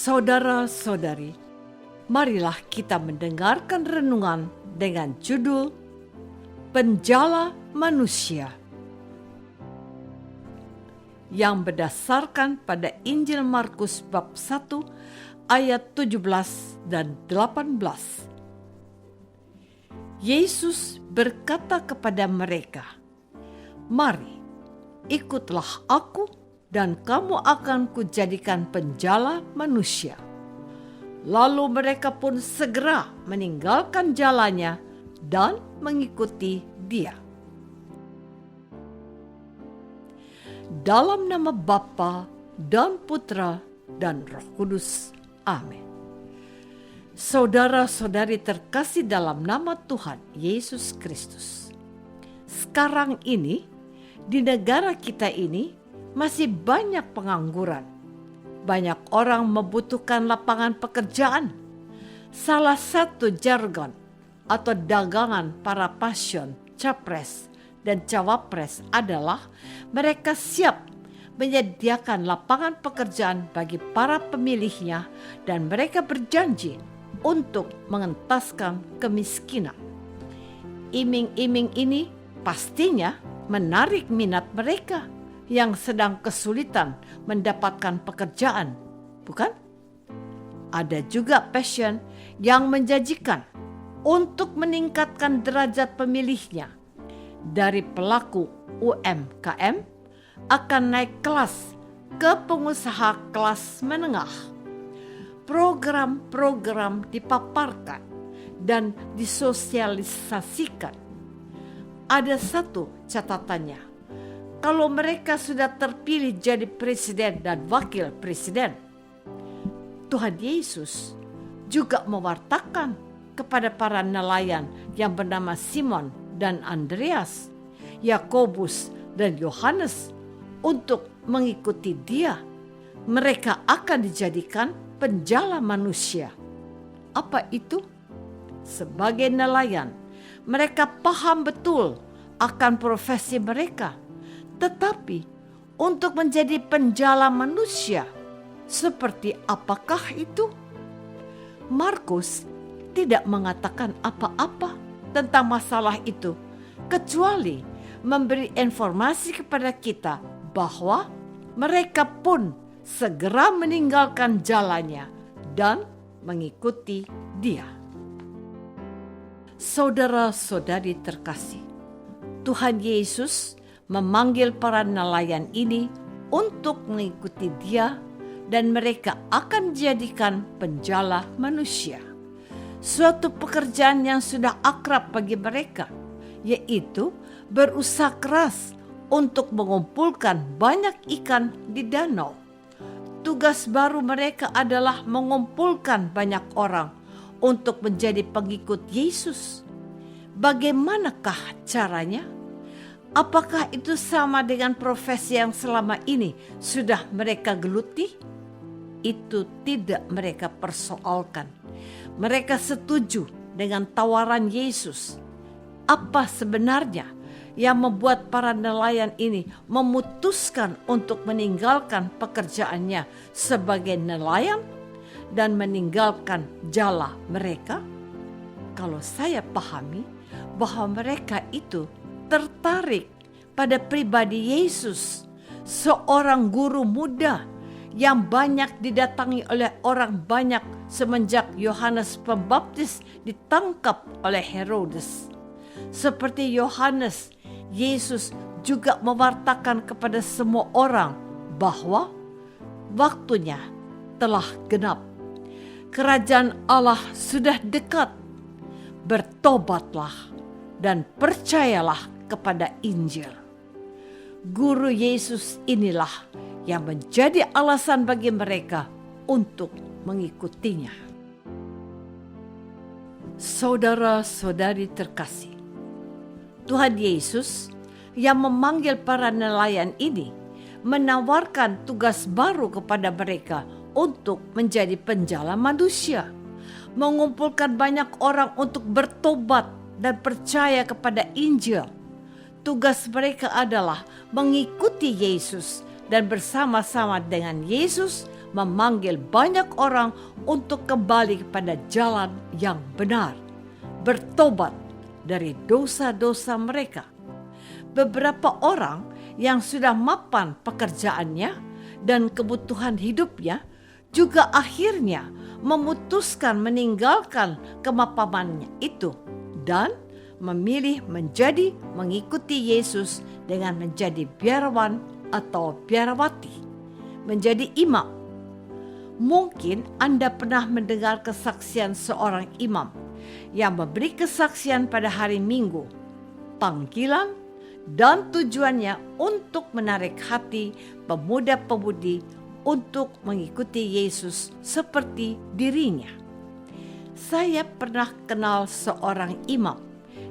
Saudara-saudari, marilah kita mendengarkan renungan dengan judul Penjala Manusia yang berdasarkan pada Injil Markus bab 1 ayat 17 dan 18. Yesus berkata kepada mereka, "Mari, ikutlah aku dan kamu akan kujadikan penjala manusia." Lalu mereka pun segera meninggalkan jalannya dan mengikuti dia. Dalam nama Bapa dan Putra dan Roh Kudus. Amin. Saudara-saudari terkasih dalam nama Tuhan Yesus Kristus. Sekarang ini, di negara kita ini, masih banyak pengangguran. Banyak orang membutuhkan lapangan pekerjaan. Salah satu jargon atau dagangan para paslon, capres, dan cawapres adalah mereka siap menyediakan lapangan pekerjaan bagi para pemilihnya dan mereka berjanji untuk mengentaskan kemiskinan. Iming-iming ini pastinya menarik minat mereka yang sedang kesulitan mendapatkan pekerjaan, bukan? Ada juga passion yang menjanjikan untuk meningkatkan derajat pemilihnya dari pelaku UMKM akan naik kelas ke pengusaha kelas menengah. Program-program dipaparkan dan disosialisasikan. Ada satu catatannya. Kalau mereka sudah terpilih jadi presiden dan wakil presiden, Tuhan Yesus juga mewartakan kepada para nelayan yang bernama Simon dan Andreas, Yakobus dan Yohanes untuk mengikuti dia. Mereka akan dijadikan penjala manusia. Apa itu? Sebagai nelayan, mereka paham betul akan profesi mereka. Tetapi untuk menjadi penjala manusia, seperti apakah itu? Markus tidak mengatakan apa-apa tentang masalah itu, kecuali memberi informasi kepada kita bahwa mereka pun segera meninggalkan jalannya dan mengikuti dia. Saudara-saudari terkasih, Tuhan Yesus memanggil para nelayan ini untuk mengikuti dia dan mereka akan dijadikan penjala manusia. Suatu pekerjaan yang sudah akrab bagi mereka, yaitu berusaha keras untuk mengumpulkan banyak ikan di danau. Tugas baru mereka adalah mengumpulkan banyak orang untuk menjadi pengikut Yesus. Bagaimanakah caranya? Apakah itu sama dengan profesi yang selama ini sudah mereka geluti? Itu tidak mereka persoalkan. Mereka setuju dengan tawaran Yesus. Apa sebenarnya yang membuat para nelayan ini memutuskan untuk meninggalkan pekerjaannya sebagai nelayan dan meninggalkan jala mereka? Kalau saya pahami bahwa mereka itu tertarik pada pribadi Yesus, seorang guru muda yang banyak didatangi oleh orang banyak semenjak Yohanes Pembaptis ditangkap oleh Herodes. Seperti Yohanes, Yesus juga mewartakan kepada semua orang bahwa waktunya telah genap. Kerajaan Allah sudah dekat. Bertobatlah dan percayalah kepada Injil. Guru Yesus inilah yang menjadi alasan bagi mereka untuk mengikutinya. Saudara-saudari terkasih, Tuhan Yesus yang memanggil para nelayan ini menawarkan tugas baru kepada mereka untuk menjadi penjala manusia, mengumpulkan banyak orang untuk bertobat dan percaya kepada Injil. Tugas mereka adalah mengikuti Yesus dan bersama-sama dengan Yesus memanggil banyak orang untuk kembali kepada jalan yang benar, bertobat dari dosa-dosa mereka. Beberapa orang yang sudah mapan pekerjaannya dan kebutuhan hidupnya juga akhirnya memutuskan meninggalkan kemapamannya itu dan memilih menjadi mengikuti Yesus dengan menjadi biarawan atau biarawati, menjadi imam. Mungkin Anda pernah mendengar kesaksian seorang imam yang memberi kesaksian pada hari Minggu, panggilan dan tujuannya untuk menarik hati pemuda-pemudi untuk mengikuti Yesus seperti dirinya. Saya pernah kenal seorang imam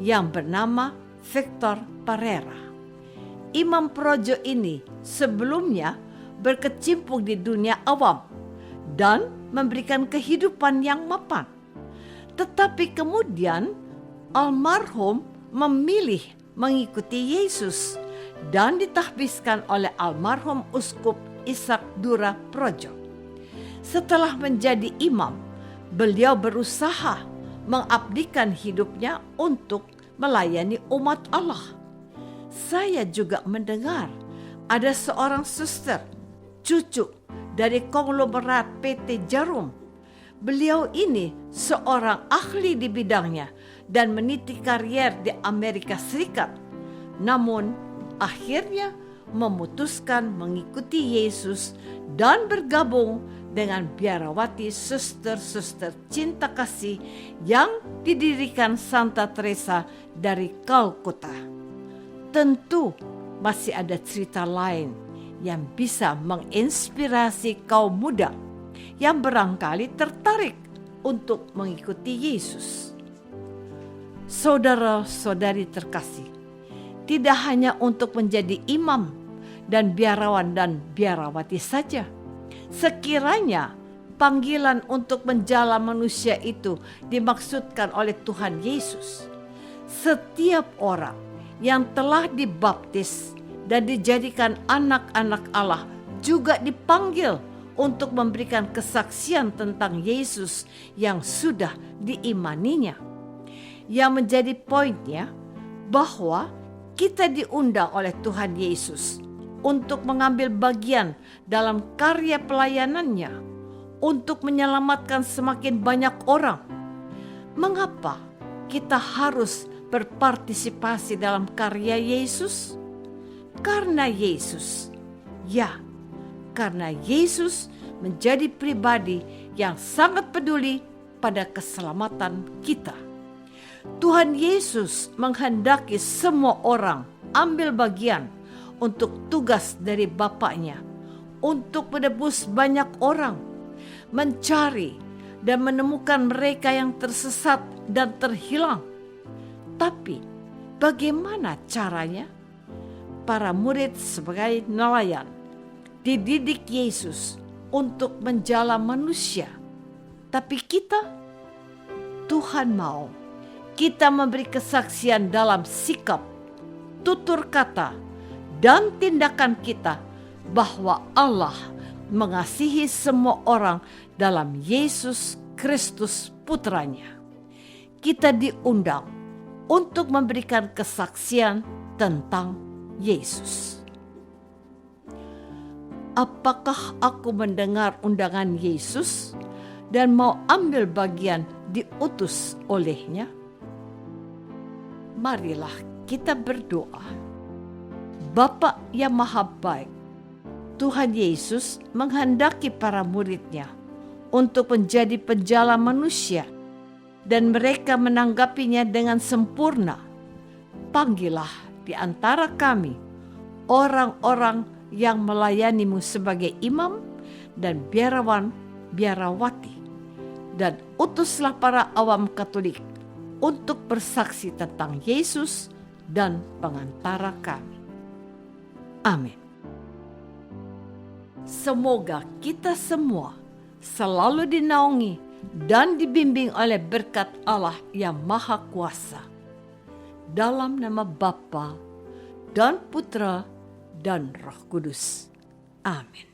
yang bernama Victor Pereira. Imam projo ini sebelumnya berkecimpung di dunia awam dan memberikan kehidupan yang mapan. Tetapi kemudian almarhum memilih mengikuti Yesus dan ditahbiskan oleh almarhum Uskup Ishak Dura Projo. Setelah menjadi imam, beliau berusaha mengabdikan hidupnya untuk melayani umat Allah. Saya juga mendengar ada seorang suster, cucu dari konglomerat PT Jarum. Beliau ini seorang ahli di bidangnya dan meniti karier di Amerika Serikat. Namun akhirnya memutuskan mengikuti Yesus dan bergabung dengan biarawati suster-suster cinta kasih yang didirikan Santa Teresa dari Kalkuta. Tentu masih ada cerita lain yang bisa menginspirasi kaum muda yang barangkali tertarik untuk mengikuti Yesus. Saudara-saudari terkasih, tidak hanya untuk menjadi imam dan biarawan dan biarawati saja. Sekiranya panggilan untuk menjala manusia itu dimaksudkan oleh Tuhan Yesus, setiap orang yang telah dibaptis dan dijadikan anak-anak Allah juga dipanggil untuk memberikan kesaksian tentang Yesus yang sudah diimaninya. Yang menjadi poinnya bahwa kita diundang oleh Tuhan Yesus untuk mengambil bagian dalam karya pelayanannya untuk menyelamatkan semakin banyak orang. Mengapa kita harus berpartisipasi dalam karya Yesus? Karena Yesus, karena Yesus menjadi pribadi yang sangat peduli pada keselamatan kita. Tuhan Yesus menghendaki semua orang ambil bagian untuk tugas dari Bapaknya, untuk menebus banyak orang, mencari dan menemukan mereka yang tersesat dan terhilang. Tapi bagaimana caranya? Para murid sebagai nelayan dididik Yesus untuk menjala manusia. Tapi kita, Tuhan mau kita memberi kesaksian dalam sikap, tutur kata, dan tindakan kita bahwa Allah mengasihi semua orang dalam Yesus Kristus Putranya. Kita diundang untuk memberikan kesaksian tentang Yesus. Apakah aku mendengar undangan Yesus dan mau ambil bagian diutus olehnya? Marilah kita berdoa. Bapa yang Maha Baik, Tuhan Yesus menghendaki para murid-Nya untuk menjadi penjala manusia dan mereka menanggapinya dengan sempurna. Panggillah di antara kami orang-orang yang melayani-Mu sebagai imam dan biarawan, biarawati, dan utuslah para awam Katolik untuk bersaksi tentang Yesus dan pengantara kami. Amin. Semoga kita semua selalu dinaungi dan dibimbing oleh berkat Allah yang Maha Kuasa. Dalam nama Bapa dan Putra dan Roh Kudus. Amin.